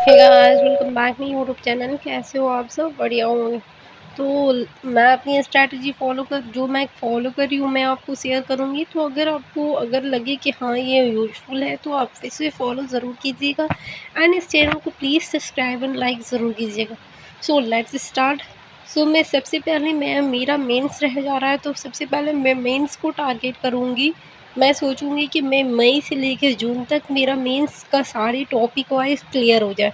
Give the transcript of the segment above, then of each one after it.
Hey guys, welcome back my YouTube channel. कैसे हो आप सब? बढ़िया होंगे। तो मैं अपनी स्ट्रैटेजी मैं फॉलो कर रही हूँ, मैं आपको शेयर करूँगी। तो अगर लगे कि हाँ ये यूज़फुल है तो आप इसे फॉलो ज़रूर कीजिएगा एंड इस चैनल को प्लीज़ सब्सक्राइब एंड लाइक ज़रूर कीजिएगा। So let's start. मैं सबसे पहले मेरा मेंस रह जा रहा है, तो सबसे पहले मैं मेंस को टारगेट करूँगी। मैं सोचूँगी कि मैं मई से लेकर जून तक मेरा मेंस का सारे टॉपिक वाइज़ क्लियर हो जाए।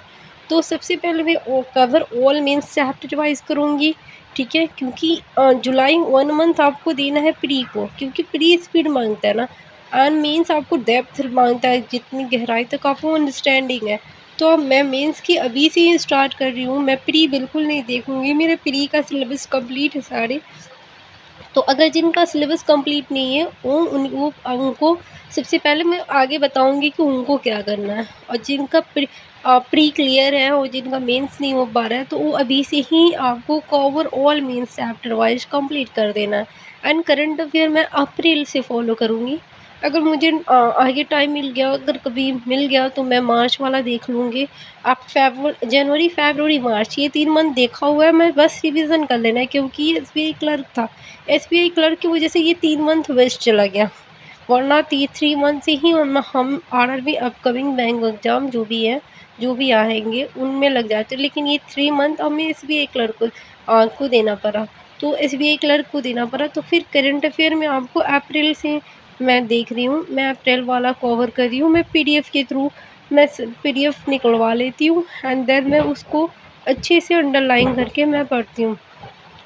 तो सबसे पहले मैं cover all mains chapter wise करूँगी, ठीक है? क्योंकि जुलाई 1 मंथ आपको देना है प्री को, क्योंकि प्री स्पीड माँगता है ना, एंड मेंस आपको डेप्थ माँगता है, जितनी गहराई तक आपको अंडरस्टैंडिंग है। तो अब मैं मेंस की अभी से ही स्टार्ट कर रही हूँ, मैं प्री बिल्कुल नहीं देखूँगी, मेरे प्री का सिलेबस कंप्लीट है सारे। तो अगर जिनका सिलेबस कंप्लीट नहीं है वो उनको सबसे पहले मैं आगे बताऊंगी कि उनको क्या करना है, और जिनका प्री क्लियर है और जिनका मेंस नहीं हो पा रहा है तो वो अभी से ही आपको cover all mains chapter wise complete कर देना है। एंड करंट अफेयर मैं अप्रैल से फॉलो करूँगी। अगर मुझे आगे टाइम मिल गया, अगर कभी मिल गया तो मैं मार्च वाला देख लूँगी। आप जनवरी फरवरी मार्च ये 3 मंथ देखा हुआ है, मैं बस रिवीजन कर लेना है, क्योंकि ये एसबीआई क्लर्क था। एसबीआई क्लर्क की वजह से ये 3 मंथ वेस्ट चला गया, वरना 3 मंथ से ही हम आरआरबी अपकमिंग बैंक एग्जाम जो भी आएंगे उनमें लग जाते, लेकिन ये 3 मंथ हमें एसबीआई क्लर्क को देना पड़ा। तो एसबीआई क्लर्क को देना पड़ा, तो फिर करंट अफेयर में आपको अप्रैल से मैं देख रही हूँ, मैं अप्रैल वाला कवर कर रही हूँ। मैं पीडीएफ के थ्रू मैं पीडीएफ निकलवा लेती हूँ एंड देन मैं उसको अच्छे से अंडरलाइन करके मैं पढ़ती हूँ।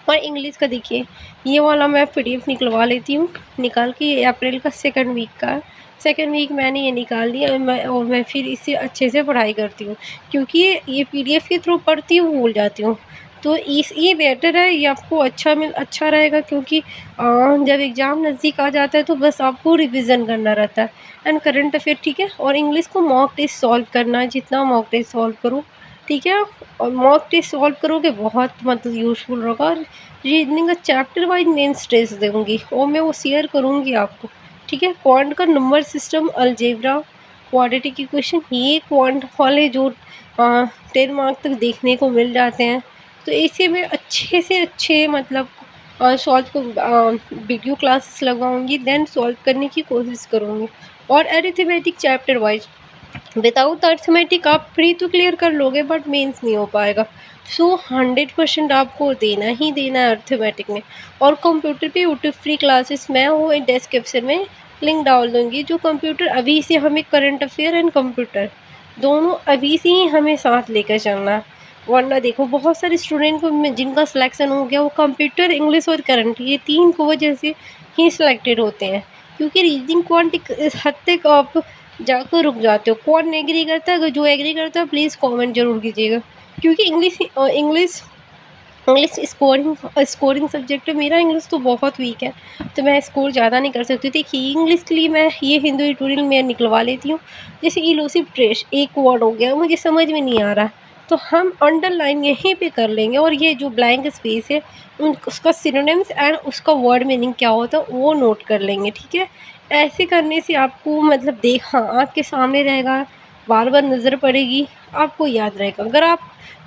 और इंग्लिश का देखिए, ये वाला मैं पीडीएफ निकलवा लेती हूँ, निकाल के। ये अप्रैल का सेकंड वीक का है। सेकंड वीक मैंने ये निकाल लिया, और मैं फिर इससे अच्छे से पढ़ाई करती हूँ, क्योंकि ये पीडीएफ के थ्रू पढ़ती हूँ भूल जाती हूँ। तो ये बेटर है, ये आपको अच्छा रहेगा, क्योंकि जब एग्ज़ाम नज़दीक आ जाता है तो बस आपको रिवीजन करना रहता है एंड करंट अफेयर, ठीक है। और इंग्लिश को मॉक टेस्ट सॉल्व करना है, जितना मॉक टेस्ट सॉल्व करो, ठीक है। और मॉक टेस्ट सॉल्व करोगे बहुत मतलब यूज़फुल होगा। रीजनिंग का चैप्टर वाइज मेन स्ट्रेस दूँगी और मैं वो शेयर करूँगी आपको, ठीक है। क्वांट का number system, algebra, quadratic equation, ये क्वांट वाले जो 10 मार्क तक देखने को मिल जाते हैं, तो इसे मैं अच्छे से अच्छे मतलब सॉल्व को वीडियो क्लासेस लगाऊंगी, देन सॉल्व करने की कोशिश करूँगी। और arithmetic chapter wise, without arithmetic आप प्री तो क्लियर कर लोगे बट मेंस नहीं हो पाएगा। 100% आपको देना ही देना है अर्थमेटिक में। और कंप्यूटर पे यूट्यूब फ्री क्लासेस मैं वो डिस्क्रिप्शन में लिंक डाल दूंगी। जो कंप्यूटर अभी से हमें करंट अफेयर एंड कंप्यूटर दोनों अभी से ही हमें साथ लेकर चलना है, वरना देखो बहुत सारे स्टूडेंट को जिनका सिलेक्शन हो गया वो कंप्यूटर, इंग्लिश और करंट ये 3 को वजह से ही सिलेक्टेड होते हैं, क्योंकि रीजनिंग क्वांटिक इस हद तक आप जाकर रुक जाते हो। कौन एग्री करता है? अगर जो एग्री करता है प्लीज़ कमेंट ज़रूर कीजिएगा, क्योंकि English English scoring scoring subject है। मेरा इंग्लिश तो बहुत वीक है, तो मैं स्कोर ज़्यादा नहीं कर सकती। देखिए इंग्लिश के लिए मैं ये हिंदू ट्यूटोरियल में निकलवा लेती हूँ। जैसे इलूसिव ट्रेस एक वर्ड हो गया, मुझे समझ में नहीं आ रहा, तो हम अंडरलाइन यहीं पे कर लेंगे, और ये जो ब्लैंक स्पेस है उसका सिनोनिम्स एंड उसका वर्ड मीनिंग क्या होता है वो नोट कर लेंगे, ठीक है। ऐसे करने से आपको मतलब आपके सामने रहेगा, बार बार नज़र पड़ेगी, आपको याद रहेगा। अगर आप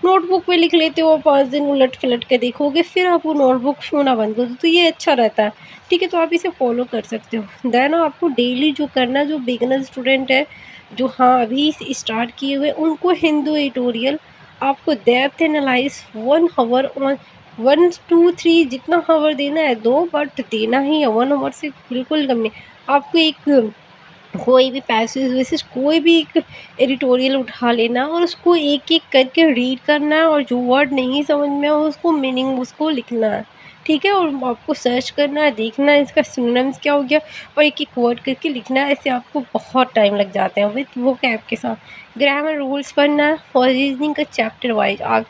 नोटबुक पे लिख लेते हो, 5 दिन उलट पलट के देखोगे, फिर आप वो नोटबुक छूना बंद कर दो, तो ये अच्छा रहता है, ठीक है। तो आप इसे फॉलो कर सकते हो। देन आपको डेली जो करना है, जो बिगिनर स्टूडेंट है, जो हाँ अभी स्टार्ट किए हुए, उनको हिंदू एडिटोरियल आपको डेप्थ एनालाइज 1 आवर ऑन 1 2 3 जितना आवर देना है दो, बट देना ही है 1 आवर से बिल्कुल कम नहीं। आपको एक कोई भी पैसेज वैसेज कोई भी एक एडिटोरियल उठा लेना और उसको एक एक करके रीड करना है, और जो वर्ड नहीं समझ में हो उसको मीनिंग उसको लिखना है, ठीक है। और आपको सर्च करना है, देखना है इसका सिनोनिम्स क्या हो गया, और एक एक वर्ड करके लिखना है। ऐसे आपको बहुत टाइम लग जाते हैं विथ वो कैप के साथ। ग्रामर रूल्स पढ़ना है और रीजनिंग का चैप्टर वाइज आप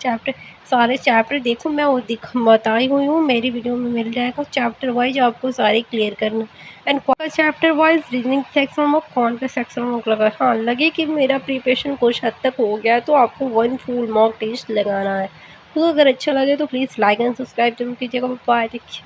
सारे चैप्टर देखो, मैं वो बताई हुई हूँ, मेरी वीडियो में मिल जाएगा। चैप्टर वाइज आपको सारे क्लियर करना। एंड कौन सा चैप्टर वाइज रीजनिंग सेक्शन में कौन सा सेक्शन में लगा, हाँ लगे कि मेरा प्रिपरेशन कुछ हद तक हो गया है, तो आपको 1 फुल मॉक टेस्ट लगाना है। तो अगर अच्छा लगे तो प्लीज़ लाइक एंड सब्सक्राइब जरूर कीजिएगा। बाय, देखिए।